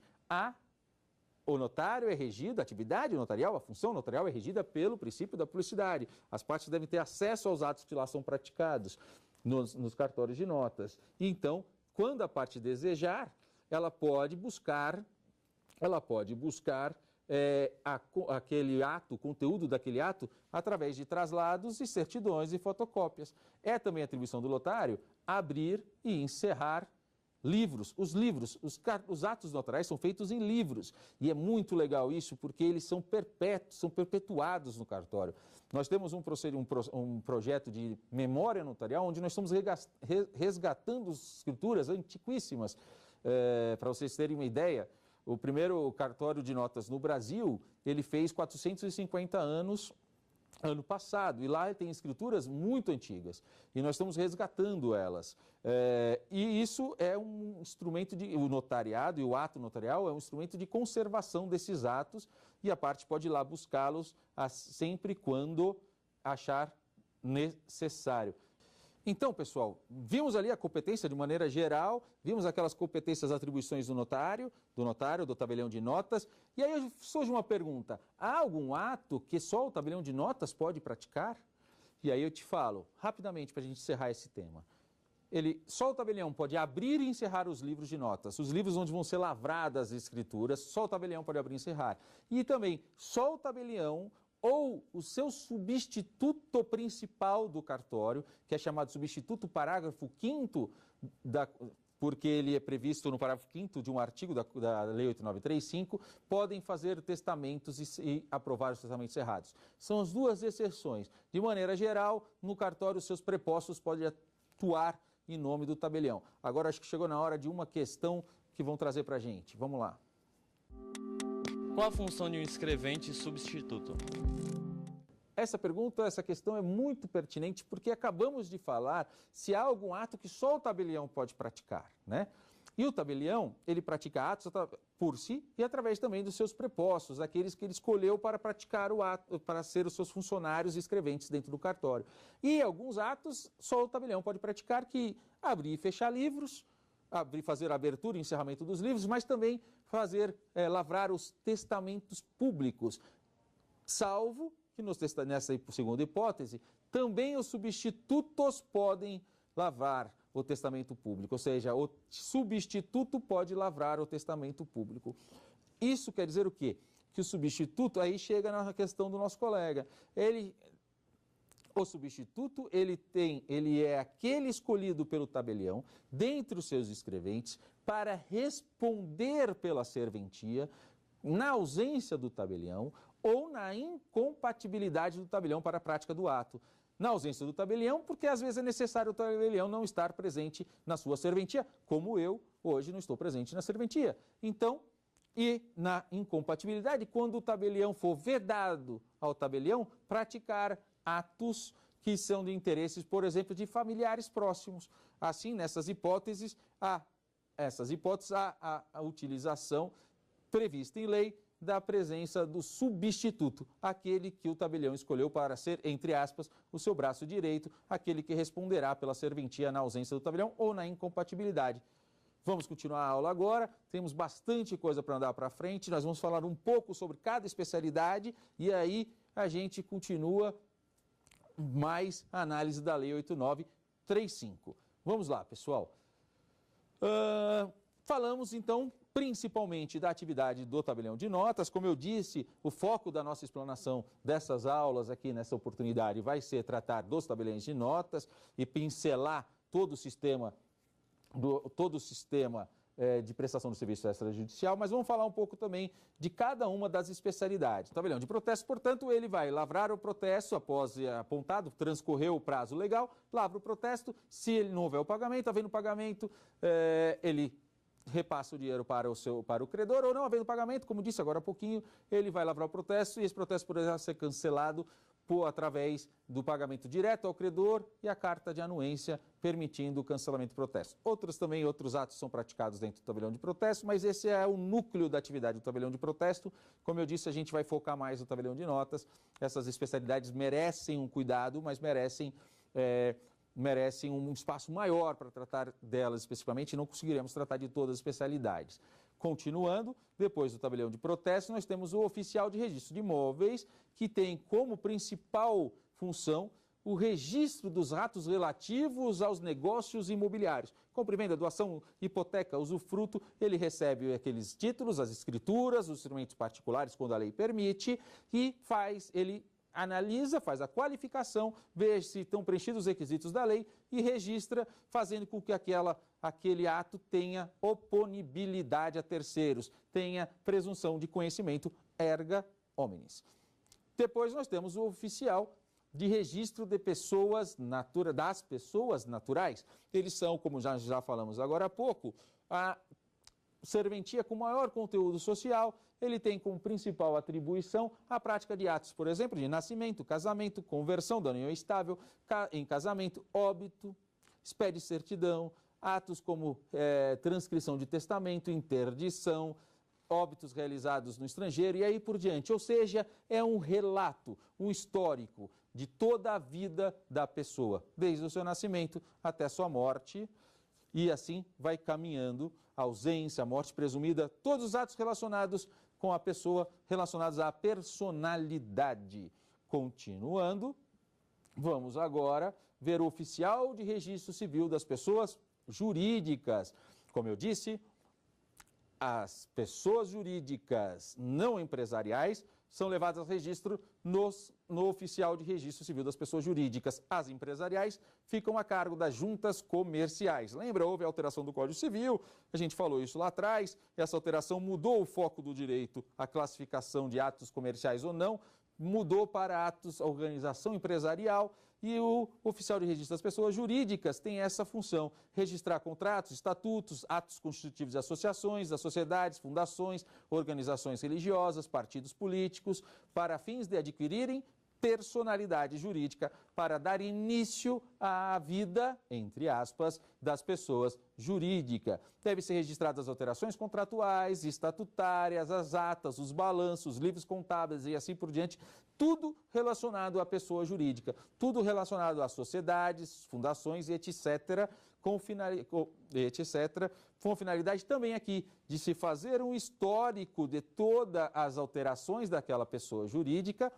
O notário é regido, a atividade notarial, a função notarial é regida pelo princípio da publicidade. As partes devem ter acesso aos atos que lá são praticados nos cartórios de notas. E então, quando a parte desejar, ela pode buscar aquele ato, o conteúdo daquele ato, através de traslados e certidões e fotocópias. É também atribuição do notário abrir e encerrar livros. Os atos notariais são feitos em livros. E é muito legal isso, porque eles são perpetuados no cartório. Nós temos um projeto de memória notarial, onde nós estamos resgatando escrituras antiquíssimas. Para vocês terem uma ideia, o primeiro cartório de notas no Brasil, ele fez 450 anos ano passado, e lá tem escrituras muito antigas, e nós estamos resgatando elas. E isso é um instrumento o notariado e o ato notarial é um instrumento de conservação desses atos, e a parte pode ir lá buscá-los sempre quando achar necessário. Então, pessoal, vimos ali a competência de maneira geral, vimos aquelas competências, atribuições do notário, do tabelião de notas, e aí surge uma pergunta: há algum ato que só o tabelião de notas pode praticar? E aí eu te falo, rapidamente, para a gente encerrar esse tema. Só o tabelião pode abrir e encerrar os livros de notas, os livros onde vão ser lavradas as escrituras, só o tabelião pode abrir e encerrar. E também, só o tabelião ou o seu substituto principal do cartório, que é chamado substituto parágrafo 5º, porque ele é previsto no parágrafo 5º de um artigo da Lei 8935, podem fazer testamentos e aprovar os testamentos errados. São as duas exceções. De maneira geral, no cartório, os seus prepostos podem atuar em nome do tabelião. Agora, acho que chegou na hora de uma questão que vão trazer para a gente. Vamos lá. Qual a função de um escrevente substituto? Essa questão é muito pertinente, porque acabamos de falar se há algum ato que só o tabelião pode praticar, né? E o tabelião, ele pratica atos por si e através também dos seus prepostos, aqueles que ele escolheu para praticar o ato, para ser os seus funcionários e escreventes dentro do cartório. E alguns atos só o tabelião pode praticar, que abrir e fechar livros, fazer a abertura e encerramento dos livros, mas também lavrar os testamentos públicos, salvo que nessa segunda hipótese, também os substitutos podem lavrar o testamento público, ou seja, o substituto pode lavrar o testamento público. Isso quer dizer o quê? Que o substituto, aí chega na questão do nosso colega, o substituto, ele é aquele escolhido pelo tabelião, dentre os seus escreventes, para responder pela serventia, na ausência do tabelião ou na incompatibilidade do tabelião para a prática do ato. Na ausência do tabelião, porque às vezes é necessário o tabelião não estar presente na sua serventia, como eu hoje não estou presente na serventia. Então, e na incompatibilidade, quando o tabelião for vedado ao tabelião praticar atos que são de interesses, por exemplo, de familiares próximos. Assim, nessas hipóteses, a utilização prevista em lei da presença do substituto, aquele que o tabelião escolheu para ser, entre aspas, o seu braço direito, aquele que responderá pela serventia na ausência do tabelião ou na incompatibilidade. Vamos continuar a aula agora, temos bastante coisa para andar para frente, nós vamos falar um pouco sobre cada especialidade e aí a gente continua mais a análise da Lei 8935. Vamos lá, pessoal. Falamos, então, principalmente da atividade do tabelião de notas. Como eu disse, o foco da nossa explanação dessas aulas aqui nessa oportunidade vai ser tratar dos tabeliões de notas e pincelar todo o sistema de prestação do serviço extrajudicial, mas vamos falar um pouco também de cada uma das especialidades. O tabelião de protesto, portanto, ele vai lavrar o protesto após apontado, transcorreu o prazo legal, lavra o protesto, se ele não houver o pagamento, havendo o pagamento, ele repassa o dinheiro para o credor, ou não havendo pagamento, como disse agora há pouquinho, ele vai lavrar o protesto e esse protesto poderá ser cancelado através do pagamento direto ao credor e a carta de anuência permitindo o cancelamento do protesto. Outros atos são praticados dentro do tabelião de protesto, mas esse é o núcleo da atividade do tabelião de protesto. Como eu disse, a gente vai focar mais no tabelião de notas. Essas especialidades merecem um cuidado, mas merecem um espaço maior para tratar delas especificamente, e não conseguiremos tratar de todas as especialidades. Continuando, depois do tabelião de protesto, nós temos o oficial de registro de imóveis, que tem como principal função o registro dos atos relativos aos negócios imobiliários. Compra e venda, doação, hipoteca, usufruto, ele recebe aqueles títulos, as escrituras, os instrumentos particulares, quando a lei permite, e ele analisa, faz a qualificação, vê se estão preenchidos os requisitos da lei e registra, fazendo com que aquele ato tenha oponibilidade a terceiros, tenha presunção de conhecimento erga omnes. Depois nós temos o oficial de registro de pessoas das pessoas naturais. Eles são, como já falamos agora há pouco, a serventia com maior conteúdo social. Ele tem como principal atribuição a prática de atos, por exemplo, de nascimento, casamento, conversão da união estável, em casamento, óbito, expede certidão, atos como transcrição de testamento, interdição, óbitos realizados no estrangeiro e aí por diante. Ou seja, é um relato, um histórico de toda a vida da pessoa, desde o seu nascimento até sua morte, e assim vai caminhando a ausência, a morte presumida, todos os atos relacionados com a pessoa, relacionados à personalidade. Continuando, vamos agora ver o oficial de registro civil das pessoas jurídicas. Como eu disse, as pessoas jurídicas não empresariais são levadas a registro no oficial de registro civil das pessoas jurídicas. As empresariais ficam a cargo das juntas comerciais. Lembra, houve a alteração do Código Civil, a gente falou isso lá atrás, essa alteração mudou o foco do direito, a classificação de atos comerciais ou não, mudou para atos, organização empresarial, e o oficial de registro das pessoas jurídicas tem essa função, registrar contratos, estatutos, atos constitutivos de associações, das sociedades, fundações, organizações religiosas, partidos políticos, para fins de adquirirem personalidade jurídica, para dar início à vida, entre aspas, das pessoas jurídicas. Devem ser registradas as alterações contratuais, estatutárias, as atas, os balanços, os livros contábeis e assim por diante, tudo relacionado à pessoa jurídica, tudo relacionado às sociedades, fundações e etc., com finalidade também aqui de se fazer um histórico de todas as alterações daquela pessoa jurídica,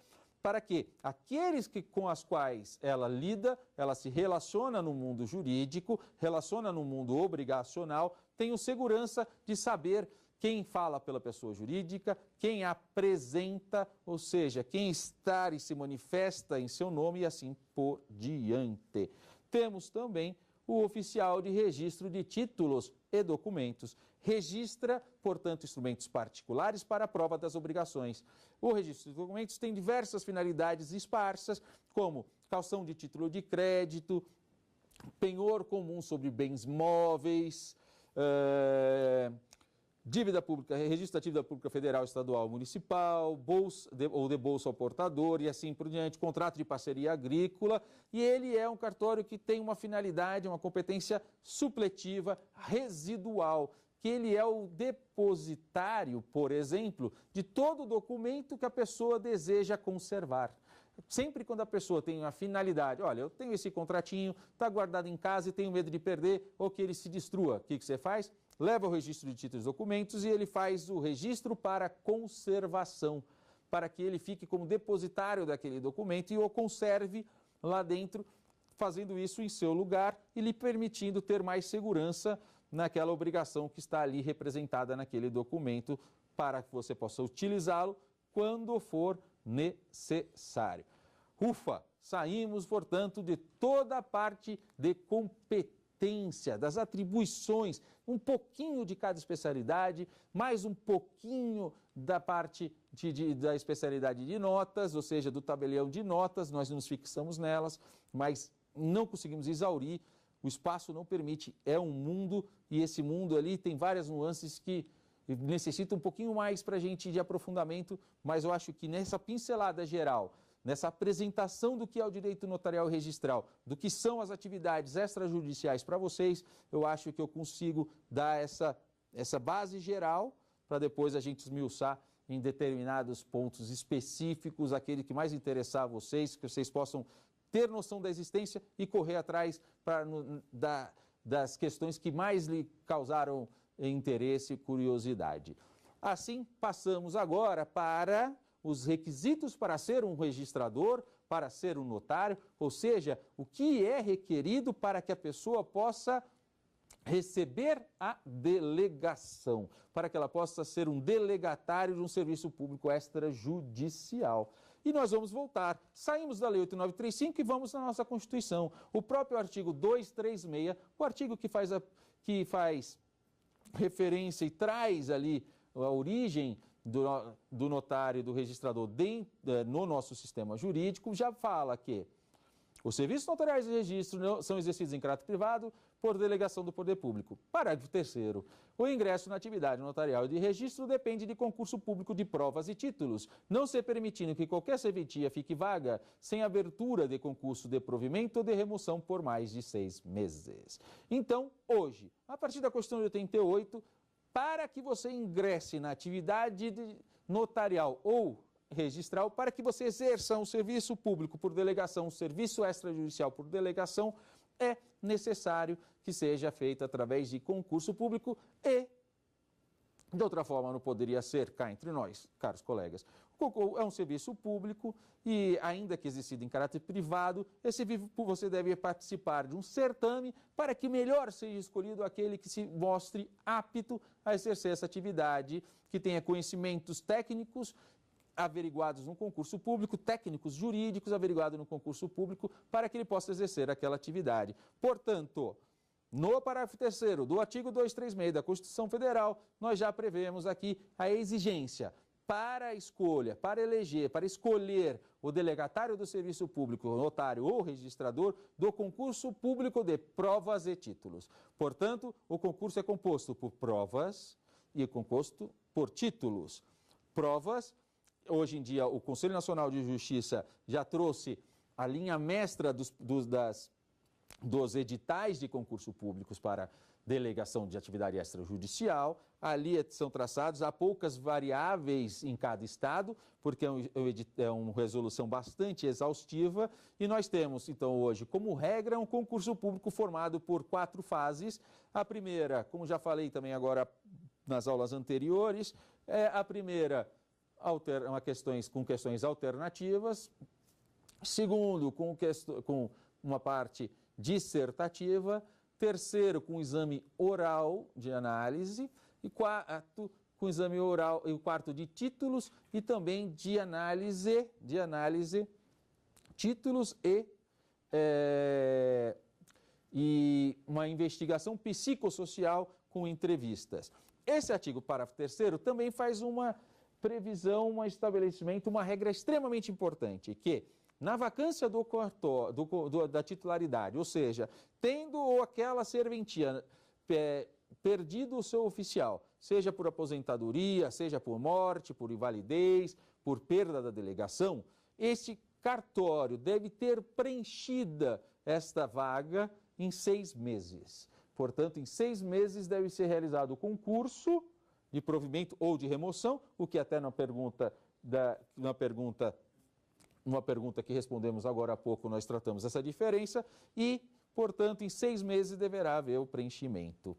para que aqueles com as quais ela lida, ela se relaciona no mundo jurídico, relaciona no mundo obrigacional, tenham segurança de saber quem fala pela pessoa jurídica, quem apresenta, ou seja, quem está e se manifesta em seu nome e assim por diante. Temos também o oficial de registro de títulos e documentos. Registra, portanto, instrumentos particulares para a prova das obrigações. O registro de documentos tem diversas finalidades esparsas, como caução de título de crédito, penhor comum sobre bens móveis, dívida pública, registro da dívida pública federal, estadual, municipal, bolsa ou de bolsa ao portador e assim por diante, contrato de parceria agrícola, e ele é um cartório que tem uma finalidade, uma competência supletiva, residual, que ele é o depositário, por exemplo, de todo documento que a pessoa deseja conservar. Sempre quando a pessoa tem uma finalidade, olha, eu tenho esse contratinho, está guardado em casa e tenho medo de perder ou que ele se destrua, o que você faz? Leva o registro de títulos e documentos e ele faz o registro para conservação, para que ele fique como depositário daquele documento e o conserve lá dentro, fazendo isso em seu lugar e lhe permitindo ter mais segurança naquela obrigação que está ali representada naquele documento, para que você possa utilizá-lo quando for necessário. Ufa! Saímos, portanto, de toda a parte de competência, das atribuições, um pouquinho de cada especialidade, mais um pouquinho da parte da especialidade de notas, ou seja, do tabelião de notas, nós nos fixamos nelas, mas não conseguimos exaurir. O espaço não permite, é um mundo e esse mundo ali tem várias nuances que necessitam um pouquinho mais para a gente de aprofundamento, mas eu acho que nessa pincelada geral, nessa apresentação do que é o direito notarial e registral, do que são as atividades extrajudiciais para vocês, eu acho que eu consigo dar essa base geral para depois a gente esmiuçar em determinados pontos específicos, aquele que mais interessar a vocês, que vocês possam ter noção da existência e correr atrás das questões que mais lhe causaram interesse e curiosidade. Assim, passamos agora para os requisitos para ser um registrador, para ser um notário, ou seja, o que é requerido para que a pessoa possa receber a delegação, para que ela possa ser um delegatário de um serviço público extrajudicial. E nós vamos voltar, saímos da Lei 8.935 e vamos na nossa Constituição. O próprio artigo 236, o artigo que faz referência e traz ali a origem do notário e do registrador no nosso sistema jurídico, já fala que os serviços notariais de registro são exercidos em caráter privado por delegação do poder público. Parágrafo 3º. O ingresso na atividade notarial e de registro depende de concurso público de provas e títulos, não se permitindo que qualquer serventia fique vaga sem abertura de concurso de provimento ou de remoção por mais de 6 meses. Então, hoje, a partir da Constituição de 88, para que você ingresse na atividade notarial ou registral, para que você exerça um serviço público por delegação, um serviço extrajudicial por delegação, é necessário que seja feito através de concurso público e, de outra forma, não poderia ser cá entre nós, caros colegas. É um serviço público e, ainda que exercido em caráter privado, você deve participar de um certame para que melhor seja escolhido aquele que se mostre apto a exercer essa atividade, que tenha conhecimentos técnicos averiguados no concurso público, técnicos jurídicos averiguados no concurso público, para que ele possa exercer aquela atividade. Portanto, no parágrafo 3º do artigo 236 da Constituição Federal, nós já prevemos aqui a exigência para a escolha, para eleger, para escolher o delegatário do serviço público, notário ou registrador, do concurso público de provas e títulos. Portanto, o concurso é composto por provas e é composto por títulos. Provas. Hoje em dia, o Conselho Nacional de Justiça já trouxe a linha mestra dos editais de concurso públicos para delegação de atividade extrajudicial. Ali são traçados, há poucas variáveis em cada estado, porque é uma resolução bastante exaustiva. E nós temos, então, hoje, como regra, um concurso público formado por 4 fases. A primeira, como já falei também agora nas aulas anteriores, a primeira com questões alternativas, segundo, com uma parte dissertativa, terceiro, com exame oral de análise, e quarto, com exame oral, e o quarto de títulos, e também de análise títulos e uma investigação psicossocial com entrevistas. Esse artigo, parágrafo 3º, também faz uma previsão, um estabelecimento, uma regra extremamente importante, que na vacância da titularidade, ou seja, tendo aquela serventia perdido o seu oficial, seja por aposentadoria, seja por morte, por invalidez, por perda da delegação, este cartório deve ter preenchida esta vaga em 6 meses. Portanto, em 6 meses deve ser realizado o concurso de provimento ou de remoção, o que até uma pergunta que respondemos agora há pouco, nós tratamos essa diferença e, portanto, em 6 meses deverá haver o preenchimento.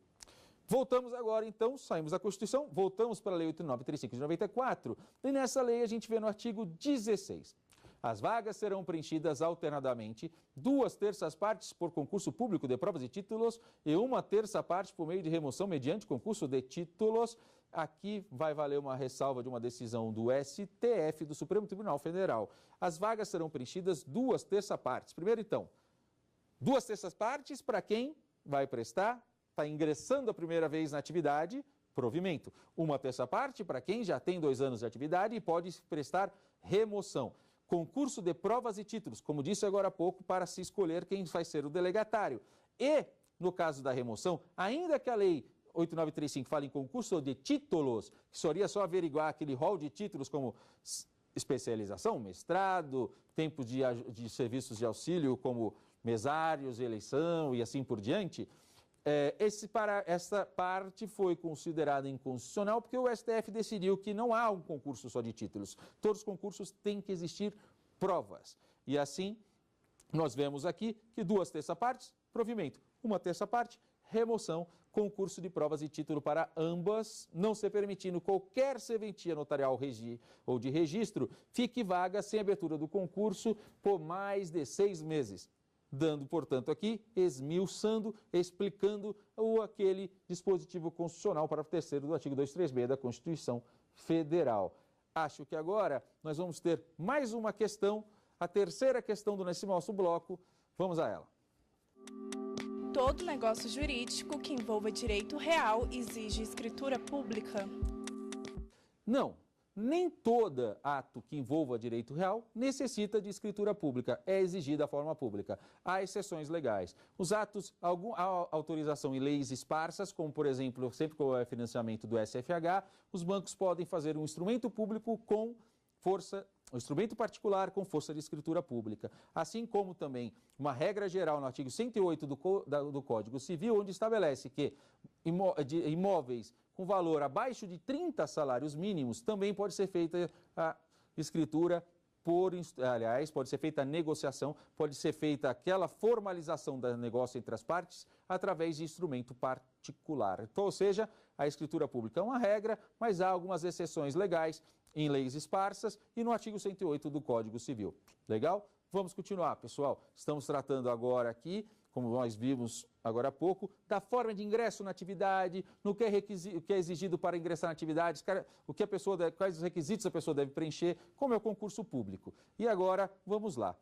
Voltamos agora, então, saímos da Constituição, voltamos para a Lei 8.935 de 94, e nessa lei a gente vê no artigo 16. As vagas serão preenchidas alternadamente, 2/3 partes por concurso público de provas e títulos e 1/3 parte por meio de remoção mediante concurso de títulos. Aqui vai valer uma ressalva de uma decisão do STF, do Supremo Tribunal Federal. As vagas serão preenchidas 2/3 partes. Primeiro, então, 2/3 partes para quem vai prestar, está ingressando a primeira vez na atividade, provimento. 1/3 parte para quem já tem 2 anos de atividade e pode prestar remoção. Concurso de provas e títulos, como disse agora há pouco, para se escolher quem vai ser o delegatário. E, no caso da remoção, ainda que a Lei 8.935 fala em concurso de títulos, que seria só averiguar aquele rol de títulos como especialização, mestrado, tempo de serviços de auxílio como mesários, eleição e assim por diante, essa parte foi considerada inconstitucional porque o STF decidiu que não há um concurso só de títulos. Todos os concursos têm que existir provas. E assim, nós vemos aqui que 2/3 partes, provimento, 1/3 parte, remoção, concurso de provas e título para ambas, não se permitindo qualquer serventia notarial ou de registro fique vaga sem abertura do concurso por mais de 6 meses. dando, portanto, aqui, esmiuçando, explicando aquele dispositivo constitucional, parágrafo 3º do artigo 236 da Constituição Federal. Acho que agora nós vamos ter mais uma questão, a terceira questão nesse nosso bloco. Vamos a ela. Todo negócio jurídico que envolva direito real exige escritura pública? Não. Nem todo ato que envolva direito real necessita de escritura pública, é exigida a forma pública. Há exceções legais. Os atos, há autorização em leis esparsas, como por exemplo, sempre com o financiamento do SFH, os bancos podem fazer um instrumento público com força, um instrumento particular com força de escritura pública. Assim como também uma regra geral no artigo 108 do Código Civil, onde estabelece que imóveis com valor abaixo de 30 salários mínimos, também pode ser feita a escritura pode ser feita a negociação, pode ser feita aquela formalização do negócio entre as partes através de instrumento particular. Então, ou seja, a escritura pública é uma regra, mas há algumas exceções legais em leis esparsas e no artigo 108 do Código Civil. Legal? Vamos continuar, pessoal. Estamos tratando agora aqui, como nós vimos agora há pouco, da forma de ingresso na atividade, no que é exigido para ingressar na atividade, quais os requisitos a pessoa deve preencher, como é o concurso público. E agora, vamos lá.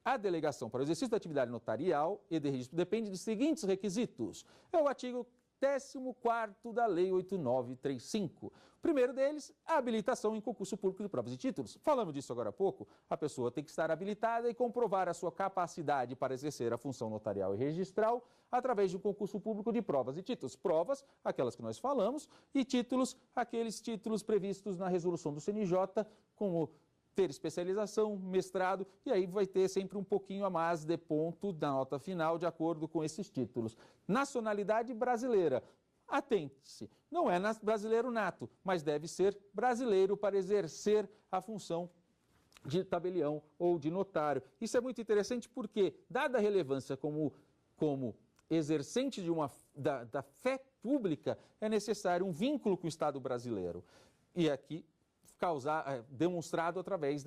A delegação para o exercício da atividade notarial e de registro depende dos seguintes requisitos. É o artigo 14º da Lei 8935. O primeiro deles, a habilitação em concurso público de provas e títulos. Falamos disso agora há pouco. A pessoa tem que estar habilitada e comprovar a sua capacidade para exercer a função notarial e registral através de um concurso público de provas e títulos. Provas, aquelas que nós falamos, e títulos, aqueles títulos previstos na resolução do CNJ, como ter especialização, mestrado, e aí vai ter sempre um pouquinho a mais de ponto da nota final de acordo com esses títulos. Nacionalidade brasileira. Atente-se, não é brasileiro nato, mas deve ser brasileiro para exercer a função de tabelião ou de notário. Isso é muito interessante porque, dada a relevância como exercente da fé pública, é necessário um vínculo com o Estado brasileiro. E aqui demonstrado através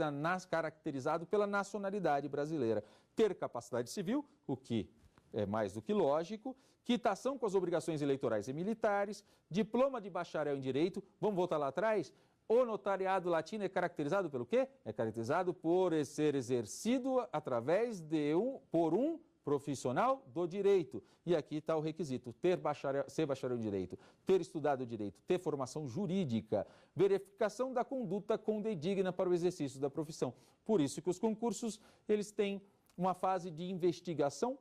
caracterizado pela nacionalidade brasileira. Ter capacidade civil, o que é mais do que lógico, quitação com as obrigações eleitorais e militares, diploma de bacharel em direito, vamos voltar lá atrás, o notariado latino é caracterizado pelo quê? É caracterizado por ser exercido através por um profissional do direito. E aqui está o requisito, ser bacharel em direito, ter estudado direito, ter formação jurídica, verificação da conduta condigna para o exercício da profissão. Por isso que os concursos, eles têm uma fase de investigação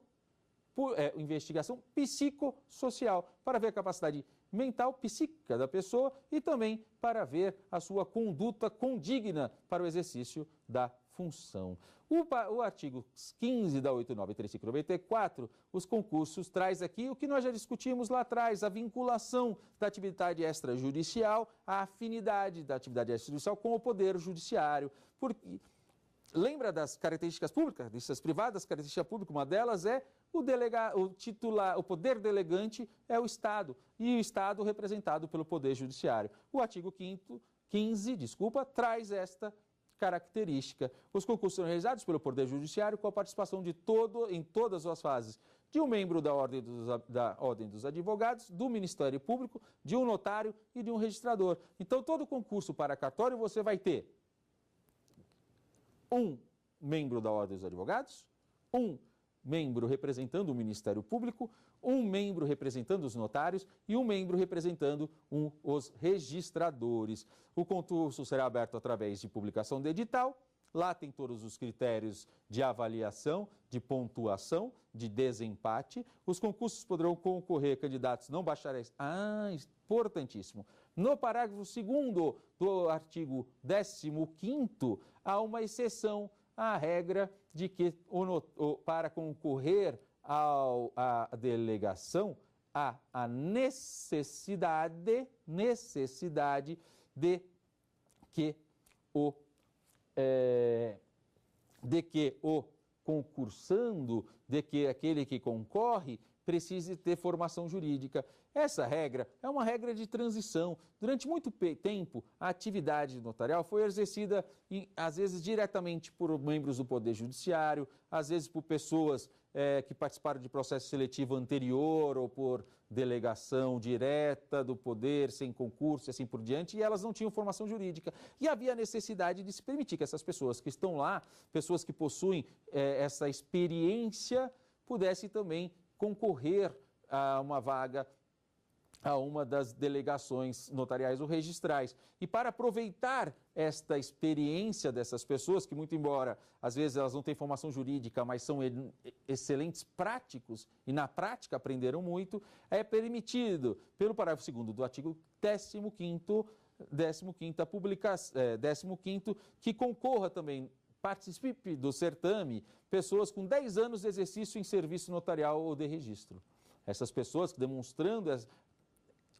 psicossocial, para ver a capacidade mental, psíquica da pessoa e também para ver a sua conduta condigna para o exercício da função. O artigo 15 da 8935/94, os concursos, traz aqui o que nós já discutimos lá atrás, a vinculação da atividade extrajudicial, a afinidade da atividade extrajudicial com o poder judiciário. Porque lembra das características públicas, dessas privadas, característica pública, uma delas é o poder delegante é o Estado, e o Estado representado pelo Poder Judiciário. O artigo 15, traz esta característica. Os concursos são realizados pelo Poder Judiciário com a participação em todas as fases, de um membro da Ordem dos Advogados, do Ministério Público, de um notário e de um registrador. Então, todo concurso para cartório você vai ter um membro da Ordem dos Advogados, um membro representando o Ministério Público, um membro representando os notários e um membro representando os registradores. O concurso será aberto através de publicação de edital. Lá tem todos os critérios de avaliação, de pontuação, de desempate. Os concursos poderão concorrer candidatos não bacharéis. Importantíssimo. No parágrafo 2º do artigo 15º, há uma exceção à regra de que para concorrer à delegação há a necessidade de que o concursando, de que aquele que concorre precise ter formação jurídica. Essa regra é uma regra de transição. Durante muito tempo, a atividade notarial foi exercida, às vezes, diretamente por membros do Poder Judiciário, às vezes por pessoas que participaram de processo seletivo anterior ou por delegação direta do poder, sem concurso e assim por diante, e elas não tinham formação jurídica. E havia a necessidade de se permitir que essas pessoas que estão lá, pessoas que possuem essa experiência, pudessem também concorrer a uma vaga a uma das delegações notariais ou registrais. E para aproveitar esta experiência dessas pessoas, que muito embora às vezes elas não têm formação jurídica, mas são excelentes práticos e na prática aprenderam muito, é permitido, pelo parágrafo 2º do artigo 15º, que concorra também, participe do certame, pessoas com 10 anos de exercício em serviço notarial ou de registro. Essas pessoas demonstrando...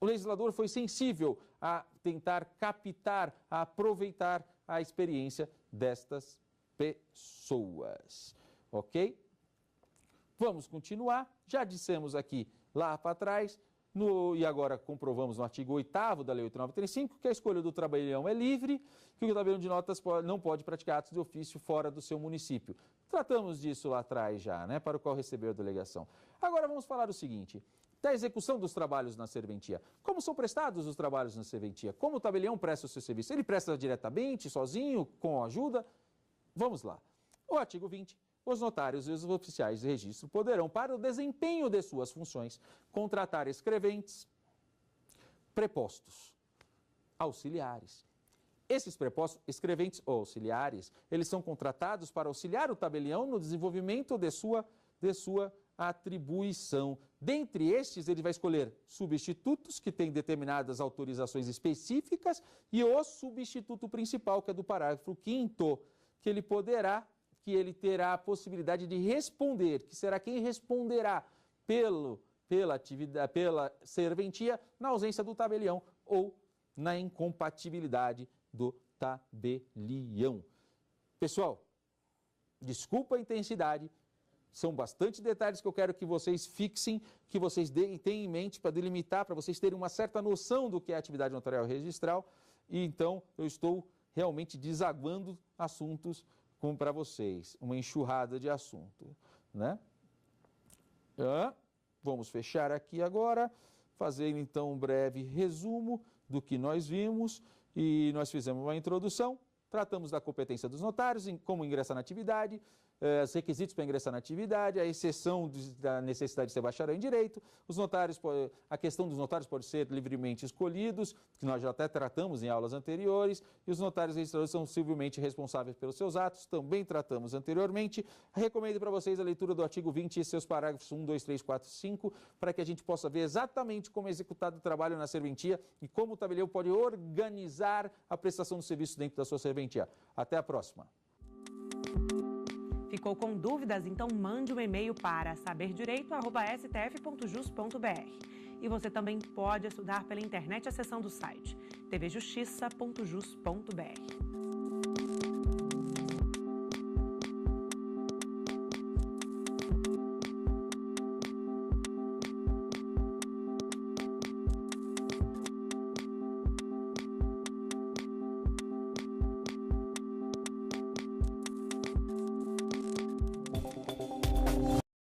O legislador foi sensível a tentar captar, a aproveitar a experiência destas pessoas. Ok? Vamos continuar. Já dissemos aqui lá para trás, e agora comprovamos no artigo 8º da Lei 8.935, que a escolha do tabelião é livre, que o tabelião de notas não pode praticar atos de ofício fora do seu município. Tratamos disso lá atrás já, né? Para o qual recebeu a delegação. Agora vamos falar o seguinte... da execução dos trabalhos na serventia. Como são prestados os trabalhos na serventia? Como o tabelião presta o seu serviço? Ele presta diretamente, sozinho, com ajuda? Vamos lá. O artigo 20. Os notários e os oficiais de registro poderão, para o desempenho de suas funções, contratar escreventes, prepostos, auxiliares. Esses prepostos, escreventes ou auxiliares, eles são contratados para auxiliar o tabelião no desenvolvimento de sua atribuição. Dentre estes, ele vai escolher substitutos, que têm determinadas autorizações específicas, e o substituto principal, que é do parágrafo 5º, que ele terá a possibilidade de responder, que será quem responderá pela serventia na ausência do tabelião ou na incompatibilidade do tabelião. Pessoal, desculpa a intensidade, são bastante detalhes que eu quero que vocês fixem, que vocês tenham em mente para delimitar, para vocês terem uma certa noção do que é a atividade notarial registral. E então eu estou realmente desaguando assuntos para vocês, uma enxurrada de assunto, né? Vamos fechar aqui agora, fazer então um breve resumo do que nós vimos e nós fizemos uma introdução. Tratamos da competência dos notários, como ingressar na atividade, os requisitos para ingressar na atividade, a exceção da necessidade de ser bacharel em direito, a questão dos notários pode ser livremente escolhidos, que nós já até tratamos em aulas anteriores, e os notários registradores são civilmente responsáveis pelos seus atos, também tratamos anteriormente. Recomendo para vocês a leitura do artigo 20 e seus parágrafos 1, 2, 3, 4, 5, para que a gente possa ver exatamente como é executado o trabalho na serventia e como o tabelião pode organizar a prestação do serviço dentro da sua serventia. Até a próxima. Ficou com dúvidas? Então mande um e-mail para saberdireito@stf.jus.br. E você também pode estudar pela internet acessando o site tvjustiça.jus.br.